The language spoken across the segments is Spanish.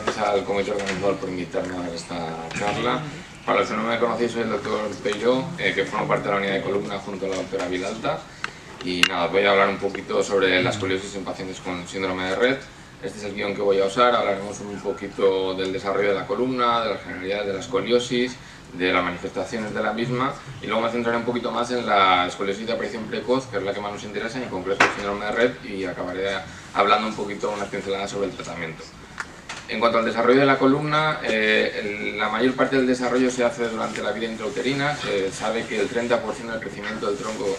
gracias al comité organizador por invitarme a dar esta charla. Para los que no me conocéis, soy el doctor Peiró, que formo parte de la unidad de columna junto a la doctora Vilalta. Y nada, voy a hablar un poquito sobre la escoliosis en pacientes con síndrome de Rett. Este es el guión que voy a usar. Hablaremos un poquito del desarrollo de la columna, de las generalidades de la escoliosis, de las manifestaciones de la misma, y luego me centraré un poquito más en la escoliosis de aparición precoz, que es la que más nos interesa, y en concreto el síndrome de Rett, y acabaré hablando un poquito, unas pinceladas sobre el tratamiento. En cuanto al desarrollo de la columna, la mayor parte del desarrollo se hace durante la vida intrauterina. Se sabe que el 30% del crecimiento del tronco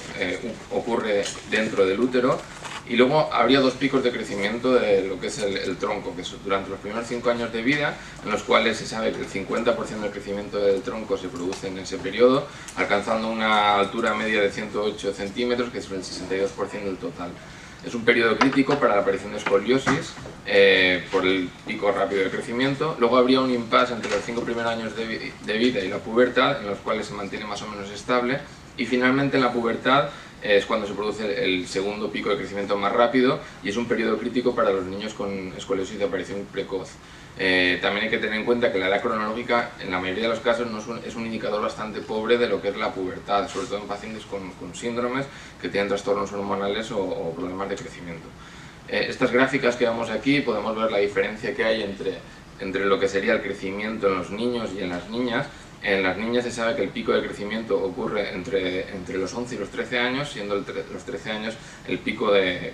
ocurre dentro del útero, y luego habría dos picos de crecimiento de lo que es el tronco, que es durante los primeros 5 años de vida, en los cuales se sabe que el 50% del crecimiento del tronco se produce en ese periodo, alcanzando una altura media de 108 centímetros, que es el 62% del total. Es un periodo crítico para la aparición de escoliosis por el pico rápido de crecimiento. Luego habría un impasse entre los 5 primeros años de vida y la pubertad, en los cuales se mantiene más o menos estable, y finalmente en la pubertad es cuando se produce el segundo pico de crecimiento más rápido, y es un periodo crítico para los niños con escoliosis de aparición precoz. También hay que tener en cuenta que la edad cronológica en la mayoría de los casos es un indicador bastante pobre de lo que es la pubertad, sobre todo en pacientes con síndromes que tienen trastornos hormonales o problemas de crecimiento. Estas gráficas que vemos aquí podemos ver la diferencia que hay entre lo que sería el crecimiento en los niños y en las niñas. En las niñas se sabe que el pico de crecimiento ocurre entre los 11 y los 13 años, siendo los 13 años el pico de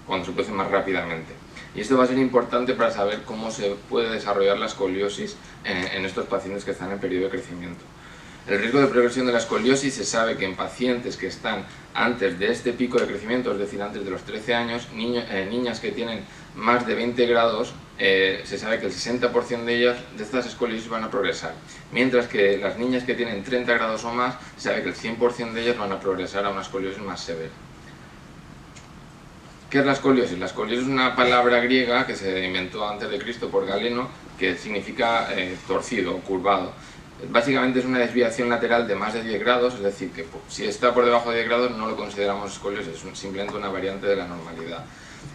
cuando se produce más rápidamente. Y esto va a ser importante para saber cómo se puede desarrollar la escoliosis en estos pacientes que están en periodo de crecimiento. El riesgo de progresión de la escoliosis se sabe que en pacientes que están antes de este pico de crecimiento, es decir, antes de los 13 años, niñas que tienen más de 20 grados, se sabe que el 60% de estas escoliosis van a progresar, mientras que las niñas que tienen 30 grados o más, se sabe que el 100% de ellas van a progresar a una escoliosis más severa. ¿Qué es la escoliosis? La escoliosis es una palabra griega que se inventó antes de Cristo por Galeno, que significa torcido o curvado. Básicamente es una desviación lateral de más de 10 grados, es decir, que si está por debajo de 10 grados no lo consideramos escoliosis, es simplemente una variante de la normalidad.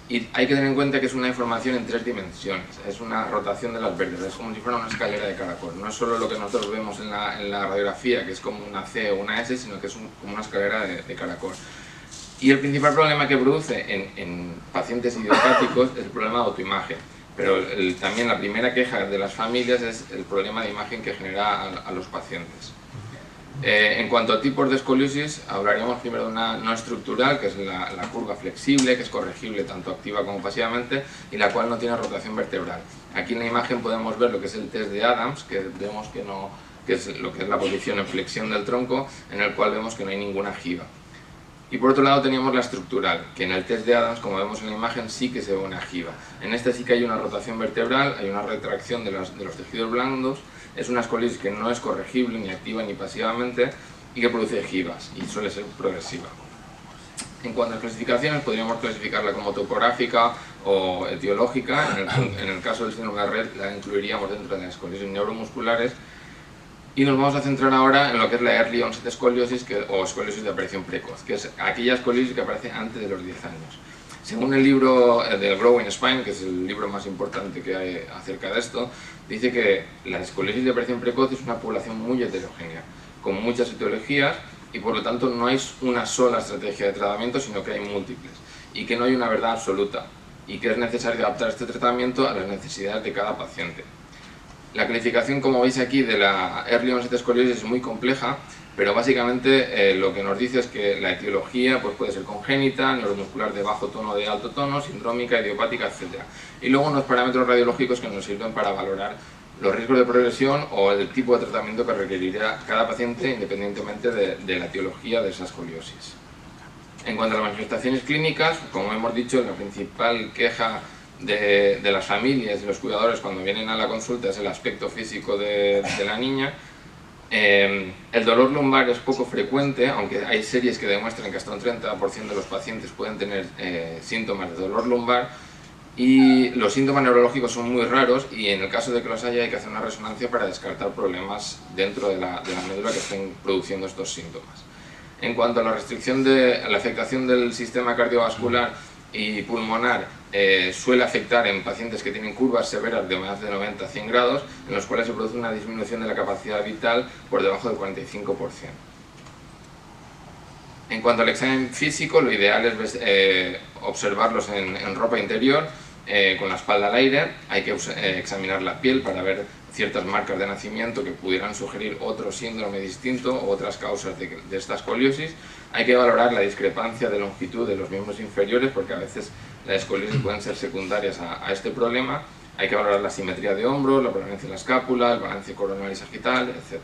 Y hay que tener en cuenta que es una deformación en 3 dimensiones, es una rotación de las vértebras, es como si fuera una escalera de caracol. No es solo lo que nosotros vemos en la radiografía, que es como una C o una S, sino que es como una escalera de caracol. Y el principal problema que produce en pacientes idiopáticos es el problema de autoimagen. Pero también la primera queja de las familias es el problema de imagen que genera a los pacientes. En cuanto a tipos de escoliosis, hablaríamos primero de una no estructural, que es la curva flexible, que es corregible tanto activa como pasivamente, y la cual no tiene rotación vertebral. Aquí en la imagen podemos ver lo que es el test de Adams, que vemos que es lo que es la posición en flexión del tronco, en el cual vemos que no hay ninguna giba. Y por otro lado teníamos la estructural, que en el test de Adams, como vemos en la imagen, sí que se ve una giba. En esta sí que hay una rotación vertebral, hay una retracción de los tejidos blandos. Es una escoliosis que no es corregible ni activa ni pasivamente y que produce gibas y suele ser progresiva. En cuanto a clasificaciones, podríamos clasificarla como topográfica o etiológica. En el caso del síndrome de Rett la incluiríamos dentro de las escoliosis neuromusculares. Y nos vamos a centrar ahora en lo que es la Early Onset Scoliosis o escoliosis de aparición precoz, que es aquella escoliosis que aparece antes de los 10 años. Según el libro del Growing Spine, que es el libro más importante que hay acerca de esto, dice que la escoliosis de aparición precoz es una población muy heterogénea, con muchas etiologías, y por lo tanto no hay una sola estrategia de tratamiento, sino que hay múltiples, y que no hay una verdad absoluta, y que es necesario adaptar este tratamiento a las necesidades de cada paciente. La clasificación, como veis aquí, de la Early Onset Scoliosis es muy compleja, pero básicamente lo que nos dice es que la etiología puede ser congénita, neuromuscular de bajo tono o de alto tono, sindrómica, idiopática, etc. Y luego unos parámetros radiológicos que nos sirven para valorar los riesgos de progresión o el tipo de tratamiento que requerirá cada paciente independientemente de la etiología de esa escoliosis. En cuanto a las manifestaciones clínicas, como hemos dicho, la principal queja de las familias y los cuidadores cuando vienen a la consulta es el aspecto físico de la niña. El dolor lumbar es poco frecuente, aunque hay series que demuestran que hasta un 30% de los pacientes pueden tener síntomas de dolor lumbar, y los síntomas neurológicos son muy raros, y en el caso de que los haya hay que hacer una resonancia para descartar problemas dentro de la médula que estén produciendo estos síntomas. En cuanto a la restricción de la afectación del sistema cardiovascular y pulmonar, suele afectar en pacientes que tienen curvas severas de más de 90 a 100 grados, en los cuales se produce una disminución de la capacidad vital por debajo del 45%. En cuanto al examen físico, lo ideal es observarlos en ropa interior, con la espalda al aire. Hay que examinar la piel para ver ciertas marcas de nacimiento que pudieran sugerir otro síndrome distinto o otras causas de esta escoliosis. Hay que valorar la discrepancia de longitud de los miembros inferiores, porque a veces las escoliosis pueden ser secundarias a este problema. Hay que valorar la simetría de hombros, la prevalencia de la escápula, el balance coronal y sagital, etc.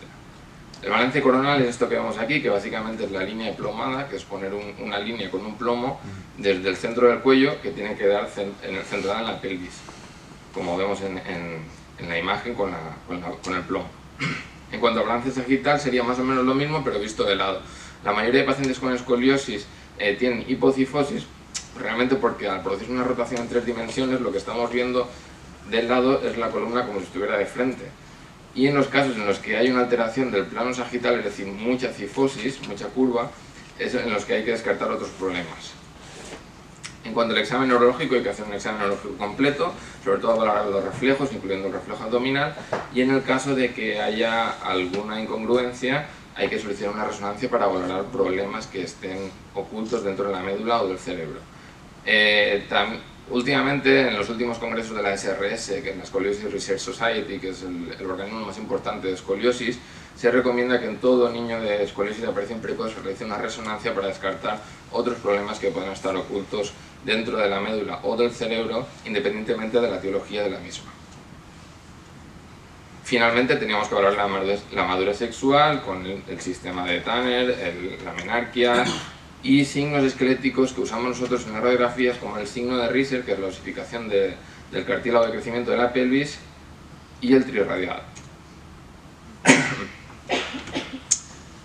El balance coronal es esto que vemos aquí, que básicamente es la línea plomada, que es poner una línea con un plomo desde el centro del cuello que tiene que dar centrada en la pelvis, como vemos en la imagen con el plomo. En cuanto al balance sagital sería más o menos lo mismo, pero visto de lado. La mayoría de pacientes con escoliosis tienen hipocifosis, realmente porque al producir una rotación en 3 dimensiones lo que estamos viendo del lado es la columna como si estuviera de frente. Y en los casos en los que hay una alteración del plano sagital, es decir, mucha cifosis, mucha curva, es en los que hay que descartar otros problemas. En cuanto al examen neurológico, hay que hacer un examen neurológico completo, sobre todo valorar los reflejos, incluyendo el reflejo abdominal, y en el caso de que haya alguna incongruencia, hay que solicitar una resonancia para valorar problemas que estén ocultos dentro de la médula o del cerebro. Últimamente, en los últimos congresos de la SRS, que es la Scoliosis Research Society, que es el organismo más importante de escoliosis, se recomienda que en todo niño de escoliosis de aparición precoz se realice una resonancia para descartar otros problemas que puedan estar ocultos dentro de la médula o del cerebro, independientemente de la etiología de la misma. Finalmente, teníamos que valorar la madurez sexual con el sistema de Tanner, la menarquia y signos esqueléticos que usamos nosotros en las radiografías, como el signo de Riser, que es la osificación del cartílago de crecimiento de la pelvis, y el trirradiado.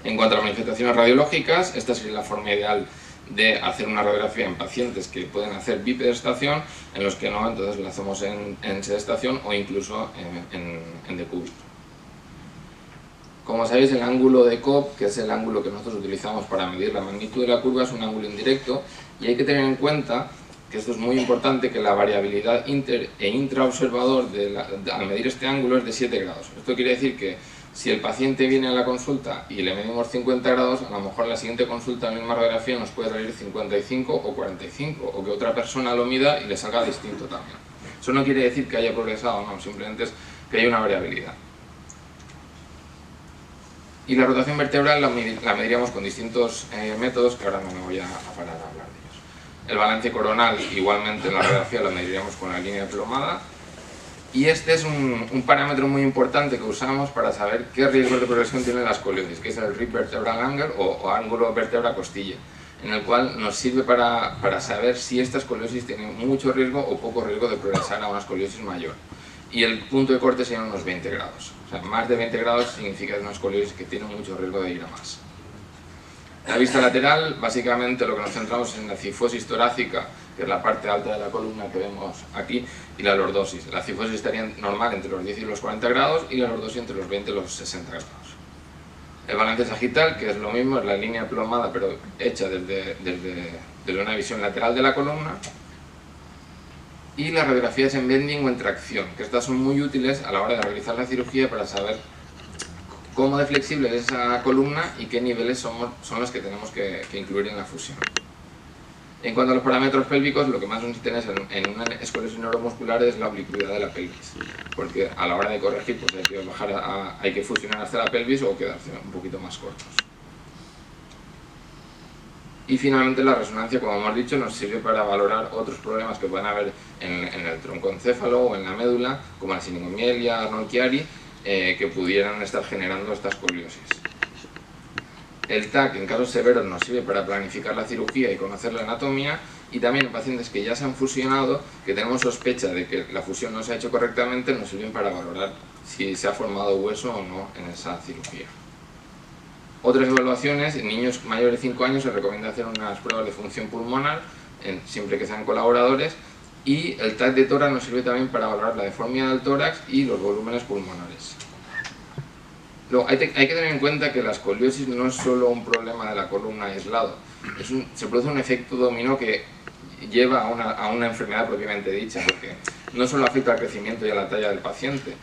En cuanto a las manifestaciones radiológicas, esta sería la forma ideal de hacer una radiografía en pacientes que pueden hacer bipedestación, en los que no, entonces la hacemos en sedestación o incluso en decúbito. Como sabéis, el ángulo de Cobb, que es el ángulo que nosotros utilizamos para medir la magnitud de la curva, es un ángulo indirecto, y hay que tener en cuenta, que esto es muy importante, que la variabilidad inter e intraobservador al medir este ángulo es de 7 grados. Esto quiere decir que si el paciente viene a la consulta y le medimos 50 grados, a lo mejor en la siguiente consulta, la misma radiografía, nos puede salir 55 o 45, o que otra persona lo mida y le salga distinto también. Eso no quiere decir que haya progresado, no, simplemente es que hay una variabilidad. Y la rotación vertebral la mediríamos con distintos métodos, que ahora no me voy a parar a hablar de ellos. El balance coronal, igualmente en la radiografía, lo mediríamos con la línea plomada. Y este es un parámetro muy importante que usamos para saber qué riesgos de progresión tiene la escoliosis, que es el rib vertebral angle o ángulo vértebra-costilla, en el cual nos sirve para saber si esta escoliosis tiene mucho riesgo o poco riesgo de progresar a una escoliosis mayor. Y el punto de corte serían unos 20 grados. O sea, más de 20 grados significa que es una escoliosis que tiene mucho riesgo de ir a más. La vista lateral, básicamente lo que nos centramos es en la cifosis torácica, que es la parte alta de la columna que vemos aquí, y la lordosis. La cifosis estaría normal entre los 10 y los 40 grados y la lordosis entre los 20 y los 60 grados. El balance sagital, que es lo mismo, es la línea plomada pero hecha desde una visión lateral de la columna. Y las radiografías en bending o en tracción, que estas son muy útiles a la hora de realizar la cirugía para saber cómo de flexible es esa columna y qué niveles son los que tenemos que incluir en la fusión. En cuanto a los parámetros pélvicos, lo que más nos interesa en una escoliosis neuromuscular es la oblicuidad de la pelvis, porque a la hora de corregir pues hay que fusionar hasta la pelvis o quedarse un poquito más cortos. Y finalmente la resonancia, como hemos dicho, nos sirve para valorar otros problemas que puedan haber en el troncoencéfalo o en la médula, como la sinigomiela, Arnold Chiari, que pudieran estar generando esta escoliosis. El TAC, en casos severos, nos sirve para planificar la cirugía y conocer la anatomía, y también en pacientes que ya se han fusionado, que tenemos sospecha de que la fusión no se ha hecho correctamente, nos sirven para valorar si se ha formado hueso o no en esa cirugía. Otras evaluaciones, en niños mayores de 5 años se recomienda hacer unas pruebas de función pulmonar, siempre que sean colaboradores, y el TAC de tórax nos sirve también para valorar la deformidad del tórax y los volúmenes pulmonares. Luego, hay que tener en cuenta que la escoliosis no es solo un problema de la columna aislado, se produce un efecto dominó que lleva a una enfermedad propiamente dicha, porque no solo afecta al crecimiento y a la talla del paciente,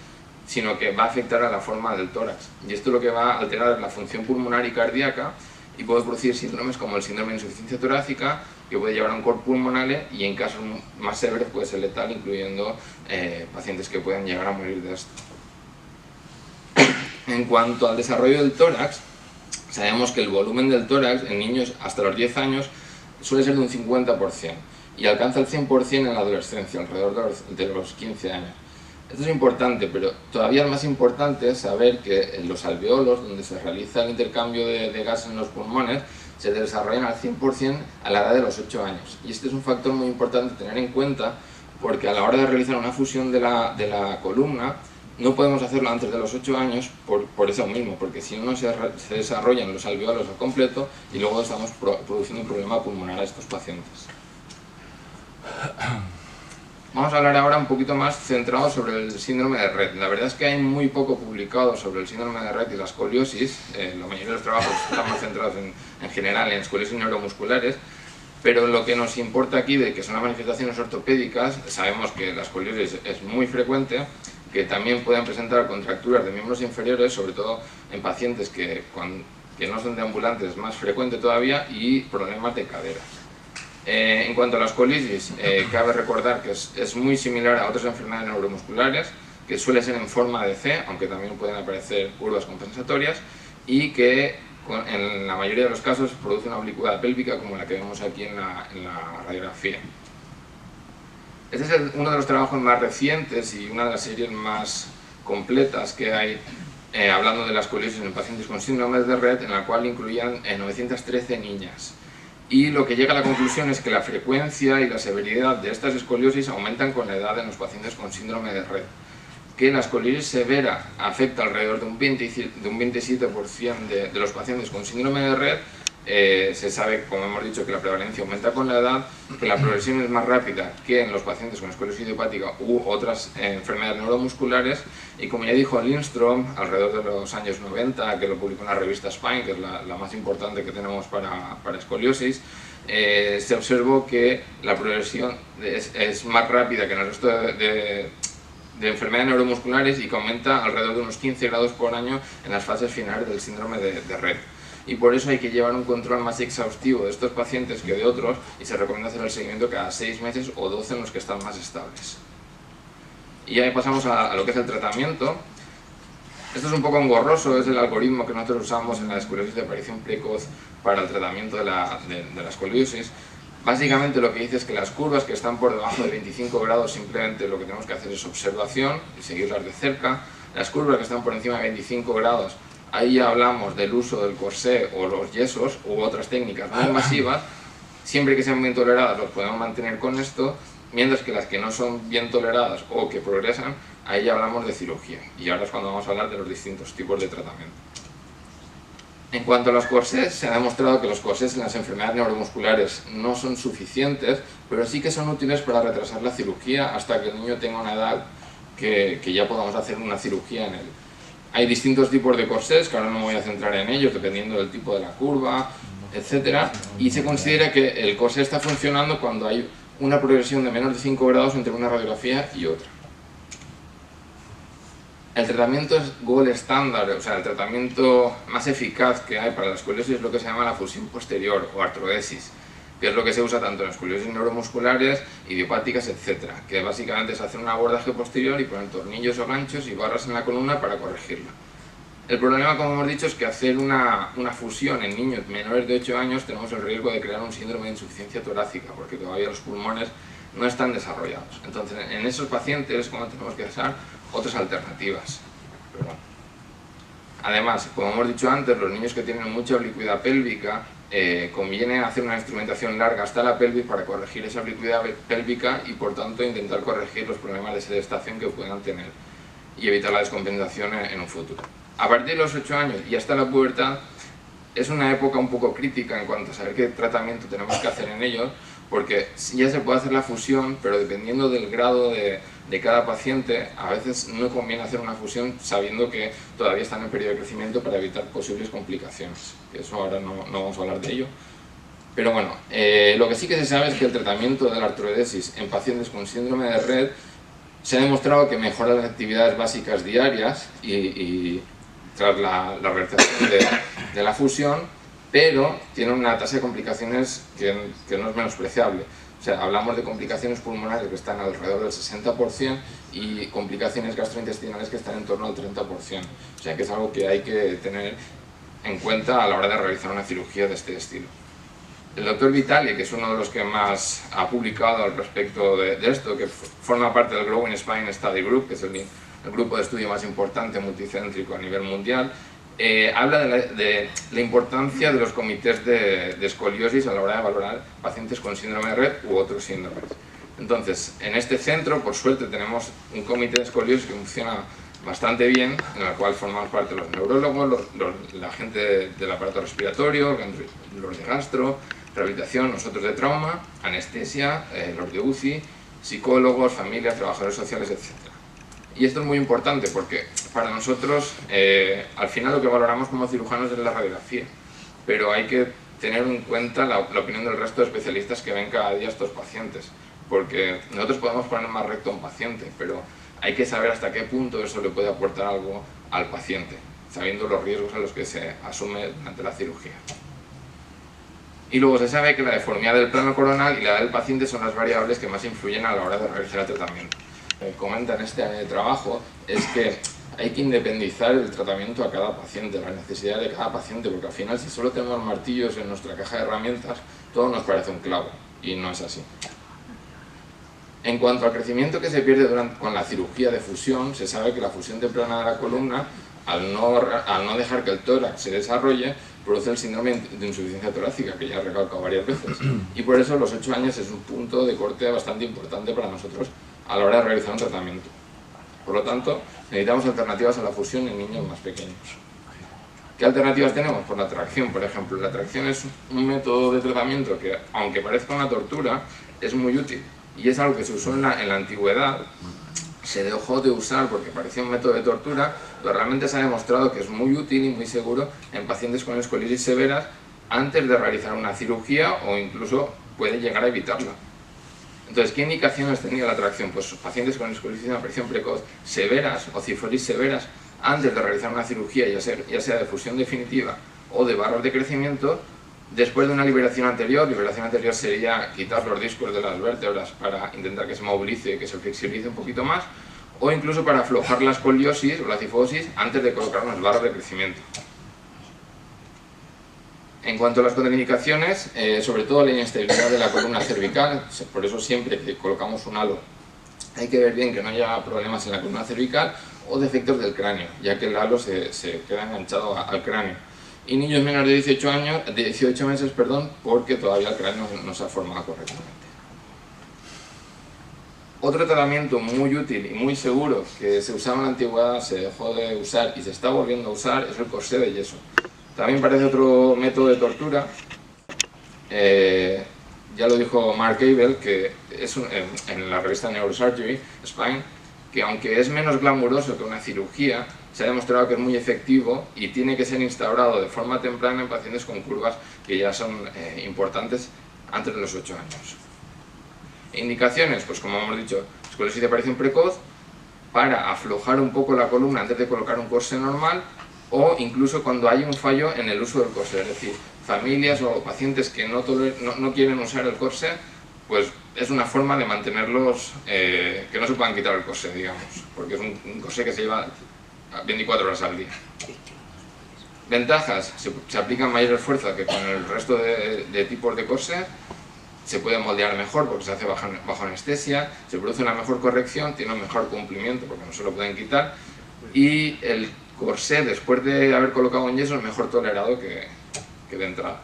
sino que va a afectar a la forma del tórax. Y esto lo que va a alterar la función pulmonar y cardíaca y puede producir síndromes como el síndrome de insuficiencia torácica, que puede llevar a un cor pulmonale y en casos más severos puede ser letal, incluyendo pacientes que pueden llegar a morir de esto. En cuanto al desarrollo del tórax, sabemos que el volumen del tórax en niños hasta los 10 años suele ser de un 50% y alcanza el 100% en la adolescencia, alrededor de los 15 años. Esto es importante, pero todavía más importante es saber que en los alveolos, donde se realiza el intercambio de gases en los pulmones, se desarrollan al 100% a la edad de los 8 años. Y este es un factor muy importante tener en cuenta, porque a la hora de realizar una fusión de la columna, no podemos hacerlo antes de los 8 años por eso mismo, porque si no se desarrollan los alveolos al completo y luego estamos produciendo un problema pulmonar a estos pacientes. Vamos a hablar ahora un poquito más centrado sobre el síndrome de Rett. La verdad es que hay muy poco publicado sobre el síndrome de Rett y la escoliosis. La mayoría de los trabajos están más centrados en general en escoliosis neuromusculares, pero lo que nos importa aquí, de que son las manifestaciones ortopédicas, sabemos que la escoliosis es muy frecuente, que también pueden presentar contracturas de miembros inferiores, sobre todo en pacientes que no son deambulantes, es más frecuente todavía, y problemas de cadera. En cuanto a la escoliosis, cabe recordar que es muy similar a otras enfermedades neuromusculares, que suele ser en forma de C, aunque también pueden aparecer curvas compensatorias, y que en la mayoría de los casos produce una oblicuidad pélvica como la que vemos aquí en la radiografía. Este es uno de los trabajos más recientes y una de las series más completas que hay hablando de la escoliosis en pacientes con síndrome de Rett, en la cual incluían 913 niñas. Y lo que llega a la conclusión es que la frecuencia y la severidad de estas escoliosis aumentan con la edad en los pacientes con síndrome de Rett. Que la escoliosis severa afecta alrededor de un 27% de los pacientes con síndrome de Rett. Se sabe, como hemos dicho, que la prevalencia aumenta con la edad, que la progresión es más rápida que en los pacientes con escoliosis idiopática u otras enfermedades neuromusculares, y como ya dijo Lindström, alrededor de los años 90, que lo publicó en la revista Spine, que es la más importante que tenemos para escoliosis, se observó que la progresión es más rápida que en el resto de enfermedades neuromusculares y que aumenta alrededor de unos 15 grados por año en las fases finales del síndrome de Rett. Y por eso hay que llevar un control más exhaustivo de estos pacientes que de otros, y se recomienda hacer el seguimiento cada 6 meses o 12 en los que están más estables. Y ya pasamos a lo que es el tratamiento. Esto es un poco engorroso, es el algoritmo que nosotros usamos en la escoliosis de aparición precoz para el tratamiento de la escoliosis. Básicamente lo que dice es que las curvas que están por debajo de 25 grados simplemente lo que tenemos que hacer es observación y seguirlas de cerca. Las curvas que están por encima de 25 grados, ahí ya hablamos del uso del corsé o los yesos u otras técnicas no invasivas. Siempre que sean bien toleradas los podemos mantener con esto, mientras que las que no son bien toleradas o que progresan, ahí ya hablamos de cirugía. Y ahora es cuando vamos a hablar de los distintos tipos de tratamiento. En cuanto a los corsés, se ha demostrado que los corsés en las enfermedades neuromusculares no son suficientes, pero sí que son útiles para retrasar la cirugía hasta que el niño tenga una edad que ya podamos hacer una cirugía en él. Hay distintos tipos de corsés, que ahora no me voy a centrar en ellos, dependiendo del tipo de la curva, etc. Y se considera que el corsé está funcionando cuando hay una progresión de menos de 5 grados entre una radiografía y otra. El tratamiento es gold estándar, o sea, el tratamiento más eficaz que hay para la escoliosis es lo que se llama la fusión posterior o artrodesis, que es lo que se usa tanto en escoliosis neuromusculares, idiopáticas, etc. Que básicamente es hacer un abordaje posterior y poner tornillos o ganchos y barras en la columna para corregirla. El problema, como hemos dicho, es que hacer una fusión en niños menores de 8 años tenemos el riesgo de crear un síndrome de insuficiencia torácica, porque todavía los pulmones no están desarrollados. Entonces, en esos pacientes es cuando tenemos que usar otras alternativas. Pero bueno. Además, como hemos dicho antes, los niños que tienen mucha oblicuidad pélvica, conviene hacer una instrumentación larga hasta la pelvis para corregir esa oblicuidad pélvica y por tanto intentar corregir los problemas de sedestación que puedan tener y evitar la descompensación en un futuro. A partir de los 8 años y hasta la pubertad es una época un poco crítica en cuanto a saber qué tratamiento tenemos que hacer en ellos, porque ya se puede hacer la fusión, pero dependiendo del grado de cada paciente, a veces no conviene hacer una fusión sabiendo que todavía están en periodo de crecimiento para evitar posibles complicaciones. Eso ahora no vamos a hablar de ello. Pero bueno, lo que sí que se sabe es que el tratamiento de la artrodesis en pacientes con síndrome de Rett se ha demostrado que mejora las actividades básicas diarias y tras la realización de la fusión, pero tiene una tasa de complicaciones que no es menospreciable. O sea, hablamos de complicaciones pulmonares que están alrededor del 60% y complicaciones gastrointestinales que están en torno al 30%. O sea, que es algo que hay que tener en cuenta a la hora de realizar una cirugía de este estilo. El doctor Vitali, que es uno de los que más ha publicado al respecto de esto, que forma parte del Growing Spine Study Group, que es el grupo de estudio más importante multicéntrico a nivel mundial, habla de la importancia de los comités de escoliosis a la hora de valorar pacientes con síndrome de Rett u otros síndromes. Entonces, en este centro, por suerte, tenemos un comité de escoliosis que funciona bastante bien, en el cual formamos parte los neurólogos, la gente del aparato respiratorio, los de gastro, rehabilitación, nosotros de trauma, anestesia, los de UCI, psicólogos, familias, trabajadores sociales, etc. Y esto es muy importante porque para nosotros, al final lo que valoramos como cirujanos es la radiografía, pero hay que tener en cuenta la opinión del resto de especialistas que ven cada día a estos pacientes, porque nosotros podemos poner más recto a un paciente, pero hay que saber hasta qué punto eso le puede aportar algo al paciente, sabiendo los riesgos a los que se asume durante la cirugía. Y luego se sabe que la deformidad del plano coronal y la del paciente son las variables que más influyen a la hora de realizar el tratamiento. Comenta en este trabajo es que hay que independizar el tratamiento a cada paciente, las necesidades de cada paciente, porque al final si solo tenemos martillos en nuestra caja de herramientas, todo nos parece un clavo, y no es así. En cuanto al crecimiento que se pierde con la cirugía de fusión, se sabe que la fusión temprana de la columna, al no dejar que el tórax se desarrolle, produce el síndrome de insuficiencia torácica, que ya he recalcado varias veces. Y por eso los 8 años es un punto de corte bastante importante para nosotros a la hora de realizar un tratamiento. Por lo tanto, necesitamos alternativas a la fusión en niños más pequeños. ¿Qué alternativas tenemos? Pues la tracción, por ejemplo. La tracción es un método de tratamiento que, aunque parezca una tortura, es muy útil. Y es algo que se usó en la antigüedad, se dejó de usar porque parecía un método de tortura, pero realmente se ha demostrado que es muy útil y muy seguro en pacientes con escoliosis severas antes de realizar una cirugía o incluso puede llegar a evitarla. Entonces, ¿qué indicaciones tenía la tracción? Pues pacientes con escoliosis de aparición precoz severas o cifosis severas antes de realizar una cirugía, ya sea de fusión definitiva o de barras de crecimiento, después de una liberación anterior sería quitar los discos de las vértebras para intentar que se movilice, que se flexibilice un poquito más, o incluso para aflojar la escoliosis o la cifosis antes de colocar unas barras de crecimiento. En cuanto a las contraindicaciones, sobre todo la inestabilidad de la columna cervical, por eso siempre que colocamos un halo hay que ver bien que no haya problemas en la columna cervical o defectos del cráneo, ya que el halo se queda enganchado al cráneo. Y niños menores de 18 meses, porque todavía el cráneo no se ha formado correctamente. Otro tratamiento muy útil y muy seguro que se usaba en la antigüedad, se dejó de usar y se está volviendo a usar, es el corsé de yeso. También parece otro método de tortura. Ya lo dijo Mark Abel, que es en la revista Neurosurgery Spine, que aunque es menos glamuroso que una cirugía, se ha demostrado que es muy efectivo y tiene que ser instaurado de forma temprana en pacientes con curvas que ya son importantes antes de los 8 años. Indicaciones, pues como hemos dicho, escoliosis de aparición precoz, para aflojar un poco la columna antes de colocar un corsé normal, o incluso cuando hay un fallo en el uso del corsé, es decir, familias o pacientes que no quieren usar el corsé, pues es una forma de mantenerlos, que no se puedan quitar el corsé, digamos, porque es un corsé que se lleva 24 horas al día. Ventajas, se aplica mayor esfuerzo que con el resto de tipos de corsé, se puede moldear mejor porque se hace bajo anestesia, se produce una mejor corrección, tiene un mejor cumplimiento porque no se lo pueden quitar, y el corsé, después de haber colocado un yeso, es mejor tolerado que de entrada.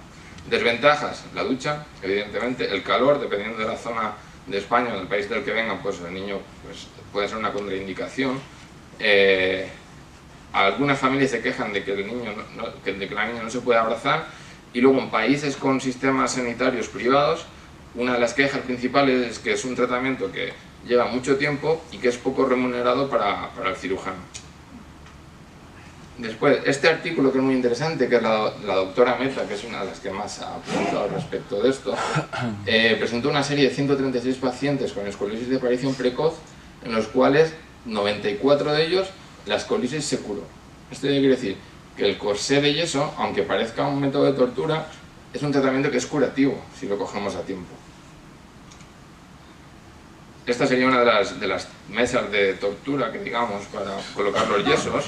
Desventajas, la ducha, evidentemente, el calor, dependiendo de la zona de España o del país del que vengan, pues el niño puede ser una contraindicación. Algunas familias se quejan de que la niña no se puede abrazar, y luego en países con sistemas sanitarios privados, una de las quejas principales es que es un tratamiento que lleva mucho tiempo y que es poco remunerado para el cirujano. Después, este artículo que es muy interesante, que es la doctora Meta, que es una de las que más ha apuntado al respecto de esto, presentó una serie de 136 pacientes con escoliosis de aparición precoz, en los cuales 94 de ellos la escoliosis se curó. Esto quiere decir que el corsé de yeso, aunque parezca un método de tortura, es un tratamiento que es curativo si lo cogemos a tiempo. Esta sería una de las mesas de tortura que digamos para colocar los yesos.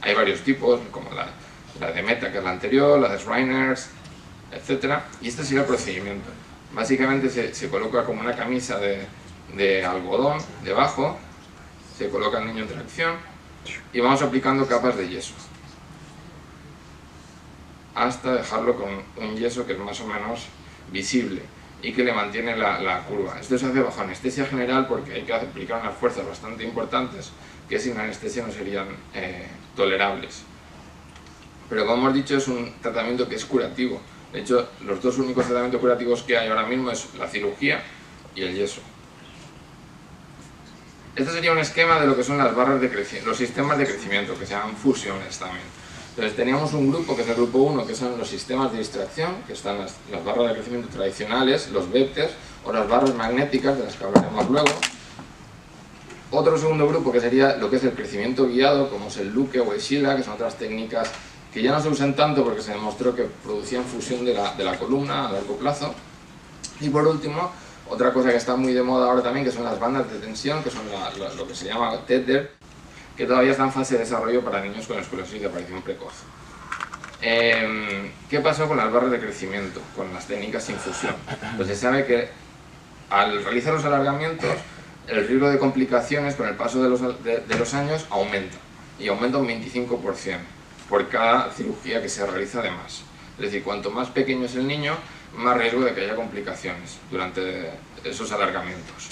Hay varios tipos, como la de Meta, que es la anterior, la de Shriners, etc. Y este sería el procedimiento. Básicamente se coloca como una camisa de algodón debajo, se coloca el niño en tracción y vamos aplicando capas de yeso hasta dejarlo con un yeso que es más o menos visible y que le mantiene la curva. Esto se hace bajo anestesia general porque hay que aplicar unas fuerzas bastante importantes que sin anestesia no serían tolerables. Pero como hemos dicho, es un tratamiento que es curativo. De hecho, los dos únicos tratamientos curativos que hay ahora mismo es la cirugía y el yeso. Este sería un esquema de lo que son las barras de crecimiento, los sistemas de crecimiento, que se llaman fusiones también. Entonces teníamos un grupo, que es el grupo 1, que son los sistemas de distracción, que están las barras de crecimiento tradicionales, los vectors, o las barras magnéticas, de las que hablaremos luego. Otro segundo grupo, que sería lo que es el crecimiento guiado, como es el Luke o el Sheila, que son otras técnicas que ya no se usan tanto porque se demostró que producían fusión de la columna a largo plazo. Y por último, otra cosa que está muy de moda ahora también, que son las bandas de tensión, que son lo que se llama tether, que todavía está en fase de desarrollo para niños con escoliosis de aparición precoz. ¿Qué pasó con las barras de crecimiento, con las técnicas sin fusión? Pues se sabe que al realizar los alargamientos, el riesgo de complicaciones con el paso de los años aumenta, y aumenta un 25% por cada cirugía que se realiza de más. Es decir, cuanto más pequeño es el niño, más riesgo de que haya complicaciones durante esos alargamientos.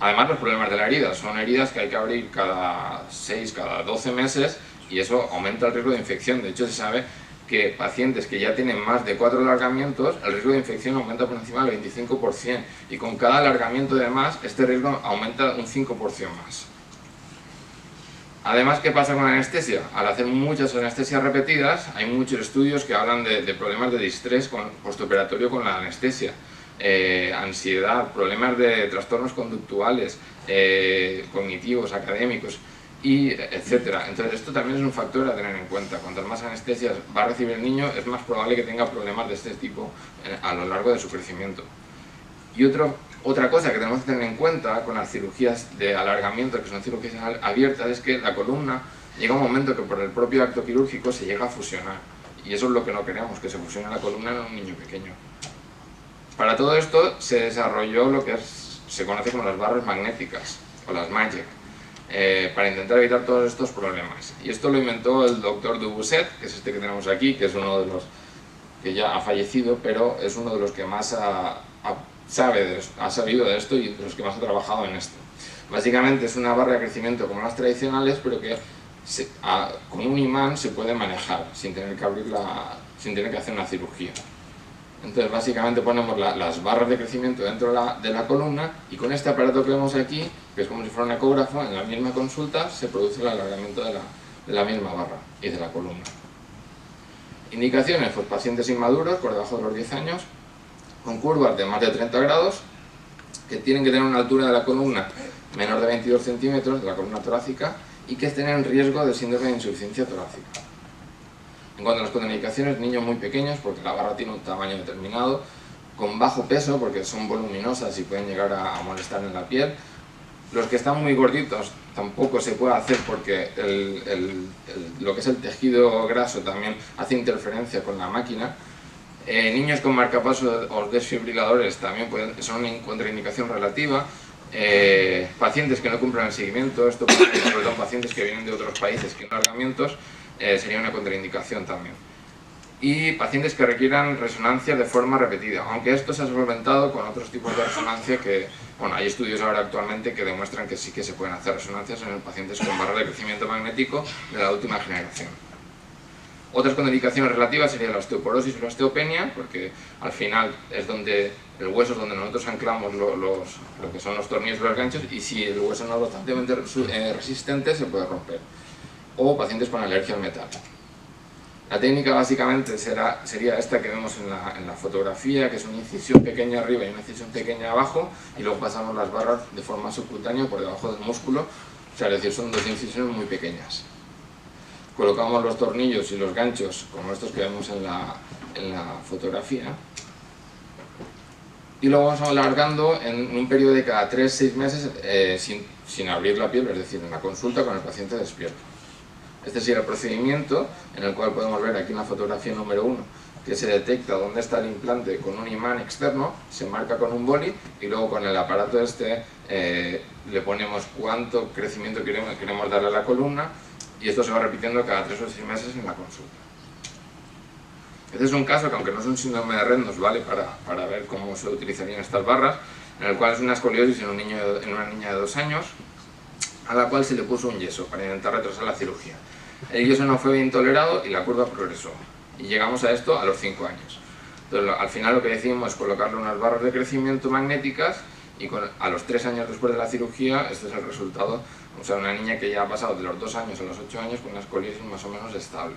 Además, los problemas de la herida son heridas que hay que abrir cada 6, cada 12 meses y eso aumenta el riesgo de infección. De hecho, se sabe que pacientes que ya tienen más de 4 alargamientos, el riesgo de infección aumenta por encima del 25% y con cada alargamiento de más, este riesgo aumenta un 5% más. Además, ¿qué pasa con la anestesia? Al hacer muchas anestesias repetidas, hay muchos estudios que hablan de problemas de distrés postoperatorio con la anestesia. Ansiedad, problemas de trastornos conductuales, cognitivos, académicos, etc. Entonces esto también es un factor a tener en cuenta. Cuantas más anestesias va a recibir el niño, es más probable que tenga problemas de este tipo a lo largo de su crecimiento. Y otra cosa que tenemos que tener en cuenta con las cirugías de alargamiento, que son cirugías abiertas, es que la columna llega un momento que por el propio acto quirúrgico se llega a fusionar. Y eso es lo que no queremos, que se fusione la columna en un niño pequeño. Para todo esto se desarrolló lo que se conoce como las barras magnéticas, o las MAGEC, para intentar evitar todos estos problemas. Y esto lo inventó el doctor Dubusset, que es este que tenemos aquí, que es uno de los que ya ha fallecido, pero es uno de los que más ha sabido de esto y de los que más ha trabajado en esto. Básicamente es una barra de crecimiento como las tradicionales, pero que con un imán se puede manejar sin tener que sin tener que hacer una cirugía. Entonces básicamente ponemos las barras de crecimiento dentro de la columna y con este aparato que vemos aquí, que es como si fuera un ecógrafo, en la misma consulta se produce el alargamiento de la misma barra y de la columna. Indicaciones, pues pacientes inmaduros por debajo de los 10 años, con curvas de más de 30 grados, que tienen que tener una altura de la columna menor de 22 centímetros, de la columna torácica, y que estén en riesgo de síndrome de insuficiencia torácica. En cuanto a las contraindicaciones, niños muy pequeños, porque la barra tiene un tamaño determinado, con bajo peso, porque son voluminosas y pueden llegar a molestar en la piel. Los que están muy gorditos tampoco se puede hacer porque lo que es el tejido graso también hace interferencia con la máquina. Niños con marcapasos o desfibriladores también son una contraindicación relativa. Pacientes que no cumplan el seguimiento, sobre todo pacientes que vienen de otros países que no alargamientos, sería una contraindicación también. Y pacientes que requieran resonancias de forma repetida, aunque esto se ha solventado con otros tipos de resonancia que, bueno, hay estudios ahora actualmente que demuestran que sí que se pueden hacer resonancias en pacientes con barras de crecimiento magnético de la última generación. Otras contraindicaciones relativas serían la osteoporosis o la osteopenia, porque al final es donde el hueso es donde nosotros anclamos lo que son los tornillos y los ganchos, y si el hueso no es bastante resistente se puede romper. o pacientes con alergia al metal. La técnica básicamente sería esta que vemos en la fotografía, que es una incisión pequeña arriba y una incisión pequeña abajo, y luego pasamos las barras de forma subcutánea por debajo del músculo, o sea, es decir, son dos incisiones muy pequeñas. Colocamos los tornillos y los ganchos, como estos que vemos en la fotografía, y lo vamos alargando en un periodo de cada 3-6 meses sin abrir la piel, es decir, en la consulta con el paciente despierto. Este sería el procedimiento en el cual podemos ver aquí en la fotografía número 1 que se detecta dónde está el implante con un imán externo, se marca con un boli y luego con el aparato le ponemos cuánto crecimiento queremos darle a la columna, y esto se va repitiendo cada 3 o 6 meses en la consulta. Este es un caso que, aunque no es un síndrome de Rett, nos vale para ver cómo se utilizarían estas barras, en el cual es una escoliosis en una niña de 2 años, a la cual se le puso un yeso para intentar retrasar la cirugía. El yeso no fue bien tolerado y la curva progresó. Y llegamos a esto a los 5 años. Entonces, al final lo que decidimos es colocarle unas barras de crecimiento magnéticas y a los 3 años después de la cirugía, este es el resultado. O sea, una niña que ya ha pasado de los 2 años a los 8 años con una escoliosis más o menos estable.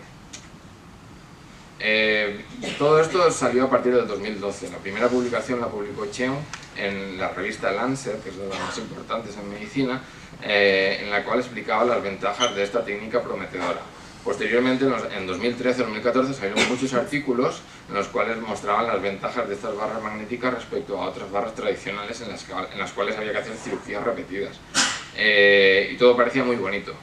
Todo esto salió a partir del 2012. La primera publicación la publicó Cheung en la revista Lancet, que es de las más importantes en medicina, en la cual explicaba las ventajas de esta técnica prometedora. Posteriormente, en 2013-2014, salieron muchos artículos en los cuales mostraban las ventajas de estas barras magnéticas respecto a otras barras tradicionales en las cuales había que hacer cirugías repetidas. Y todo parecía muy bonito.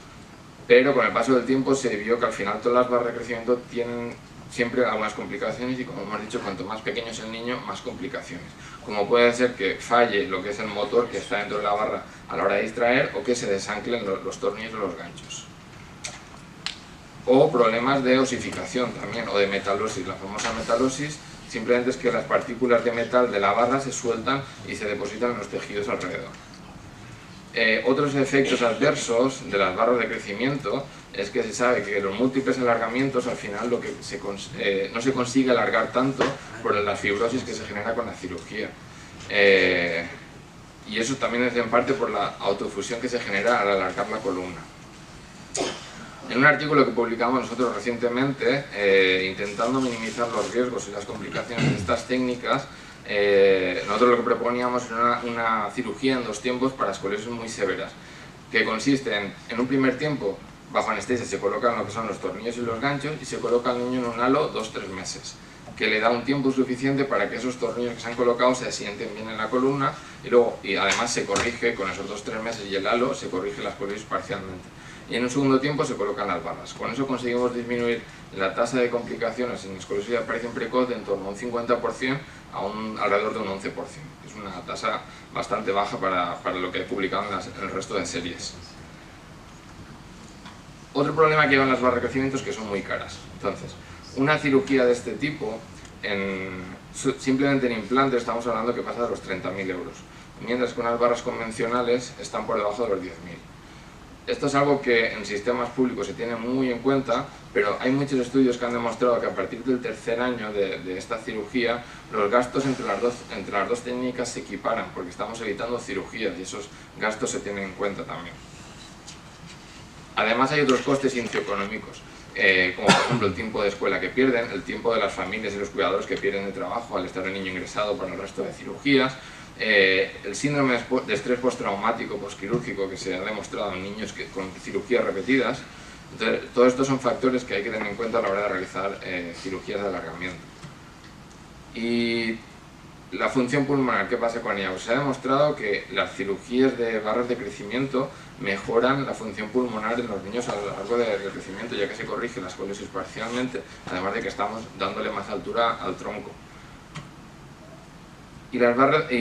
Pero con el paso del tiempo se vio que al final todas las barras de crecimiento tienen siempre algunas complicaciones, y como hemos dicho, cuanto más pequeño es el niño, más complicaciones. Como puede ser que falle lo que es el motor que está dentro de la barra a la hora de distraer, o que se desanclen los tornillos o los ganchos. O problemas de osificación también, o de metalosis. La famosa metalosis simplemente es que las partículas de metal de la barra se sueltan y se depositan en los tejidos alrededor. Otros efectos adversos de las barras de crecimiento es que se sabe que los múltiples alargamientos al final no se consigue alargar tanto por la fibrosis que se genera con la cirugía. Y eso también es en parte por la autofusión que se genera al alargar la columna. En un artículo que publicamos nosotros recientemente, intentando minimizar los riesgos y las complicaciones de estas técnicas, nosotros lo que proponíamos era una cirugía en 2 tiempos para escoliosis muy severas, que consiste en un primer tiempo, bajo anestesia se colocan lo que son los tornillos y los ganchos, y se coloca al niño en un halo 2-3 meses, que le da un tiempo suficiente para que esos tornillos que se han colocado se asienten bien en la columna, y además se corrige con esos 2-3 meses y el halo, se corrige la escoliosis parcialmente. Y en un segundo tiempo se colocan las barras. Con eso conseguimos disminuir la tasa de complicaciones en escoliosis de aparición precoz de en torno a un 50% a alrededor de un 11%. Es una tasa bastante baja para lo que he publicado en el resto de series. Otro problema que llevan las barras de crecimiento es que son muy caras. Entonces, una cirugía de este tipo, simplemente en implante, estamos hablando que pasa de los 30.000 euros, mientras que unas barras convencionales están por debajo de los 10.000. Esto es algo que en sistemas públicos se tiene muy en cuenta, pero hay muchos estudios que han demostrado que a partir del 3er año de esta cirugía, los gastos entre las dos técnicas se equiparan, porque estamos evitando cirugías y esos gastos se tienen en cuenta también. Además hay otros costes socioeconómicos, como por ejemplo el tiempo de escuela que pierden, el tiempo de las familias y los cuidadores que pierden de trabajo al estar el niño ingresado para el resto de cirugías, el síndrome de estrés postraumático posquirúrgico que se ha demostrado en niños con cirugías repetidas. Entonces, todos estos son factores que hay que tener en cuenta a la hora de realizar cirugías de alargamiento. Y la función pulmonar, ¿qué pasa con ella? Pues se ha demostrado que las cirugías de barras de crecimiento mejoran la función pulmonar en los niños a lo largo del crecimiento, ya que se corrige la escoliosis parcialmente, además de que estamos dándole más altura al tronco. Y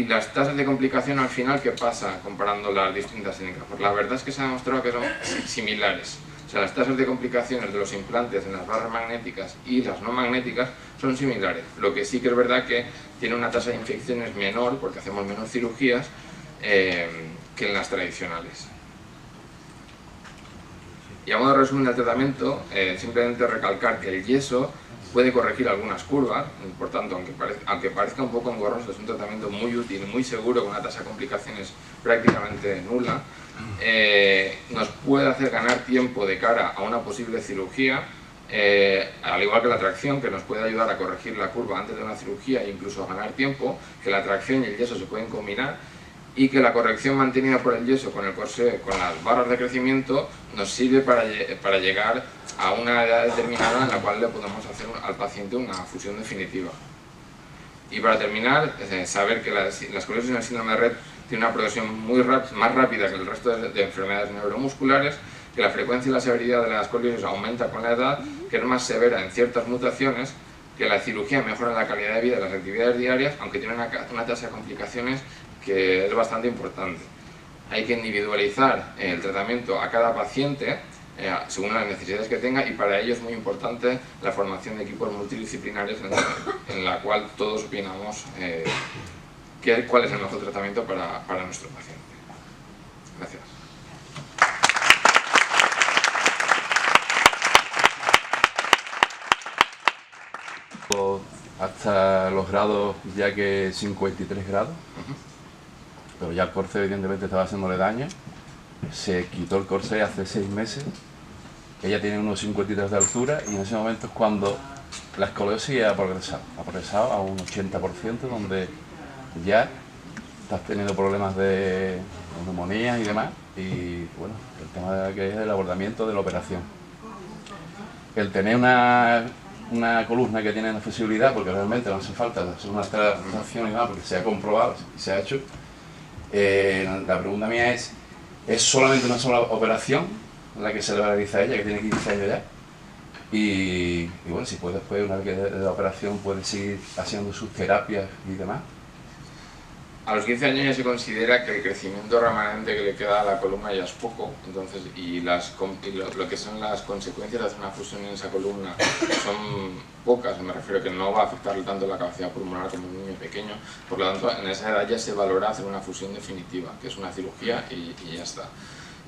las tasas de complicación al final, ¿qué pasa comparando las distintas técnicas? Pues la verdad es que se ha demostrado que son similares. O sea, las tasas de complicaciones de los implantes en las barras magnéticas y las no magnéticas son similares. Lo que sí que es verdad que tiene una tasa de infecciones menor, porque hacemos menos cirugías, que en las tradicionales. Y a modo de resumen del tratamiento, simplemente recalcar que el yeso puede corregir algunas curvas, por tanto, aunque parezca un poco engorroso, es un tratamiento muy útil, muy seguro, con una tasa de complicaciones prácticamente nula. Nos puede hacer ganar tiempo de cara a una posible cirugía, al igual que la tracción, que nos puede ayudar a corregir la curva antes de una cirugía e incluso a ganar tiempo, que la tracción y el yeso se pueden combinar, y que la corrección mantenida por el yeso con el corsé, con las barras de crecimiento, nos sirve para llegar a una edad determinada en la cual le podemos hacer al paciente una fusión definitiva. Y para terminar, saber que la escoliosis en el síndrome de Rett tiene una progresión más rápida que el resto de enfermedades neuromusculares, que la frecuencia y la severidad de la escoliosis aumenta con la edad, que es más severa en ciertas mutaciones, que la cirugía mejora la calidad de vida de las actividades diarias, aunque tiene una tasa de complicaciones que es bastante importante. Hay que individualizar el tratamiento a cada paciente según las necesidades que tenga, y para ello es muy importante la formación de equipos multidisciplinares en la cual todos opinamos cuál es el mejor tratamiento para nuestro paciente. Gracias. Hasta los grados, ya que 53 grados, pero ya el corsé evidentemente estaba haciéndole daño. Se quitó el corsé hace 6 meses, ella tiene unos 53 de altura, y en ese momento es cuando la escoliosis ha progresado a un 80%, donde ya estás teniendo problemas de neumonía y demás, y bueno, el tema que es el abordamiento de la operación. El tener una columna que tiene una flexibilidad, porque realmente no hace falta hacer una tracción y nada, porque se ha comprobado y se ha hecho. La pregunta mía es solamente una sola operación la que se le realiza a ella, que tiene 15 años ya, y bueno, si puede después, una vez que de la operación, puede seguir haciendo sus terapias y demás. A los 15 años ya se considera que el crecimiento remanente que le queda a la columna ya es poco, entonces, lo que son las consecuencias de hacer una fusión en esa columna son pocas. Me refiero a que no va a afectarle tanto la capacidad pulmonar como un niño pequeño, por lo tanto en esa edad ya se valora hacer una fusión definitiva, que es una cirugía y ya está.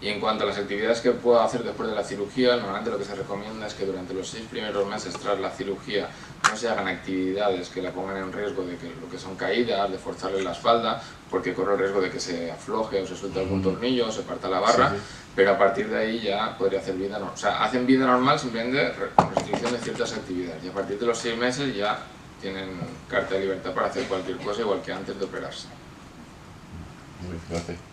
Y en cuanto a las actividades que pueda hacer después de la cirugía, normalmente lo que se recomienda es que durante los 6 primeros meses tras la cirugía no se hagan actividades que la pongan en riesgo de que lo que son caídas, de forzarle la espalda, porque corre el riesgo de que se afloje o se suelte algún tornillo o se parta la barra, sí. Pero a partir de ahí ya podría hacer vida normal. O sea, hacen vida normal simplemente con restricción de ciertas actividades, y a partir de los 6 meses ya tienen carta de libertad para hacer cualquier cosa, igual que antes de operarse. Muy bien, gracias.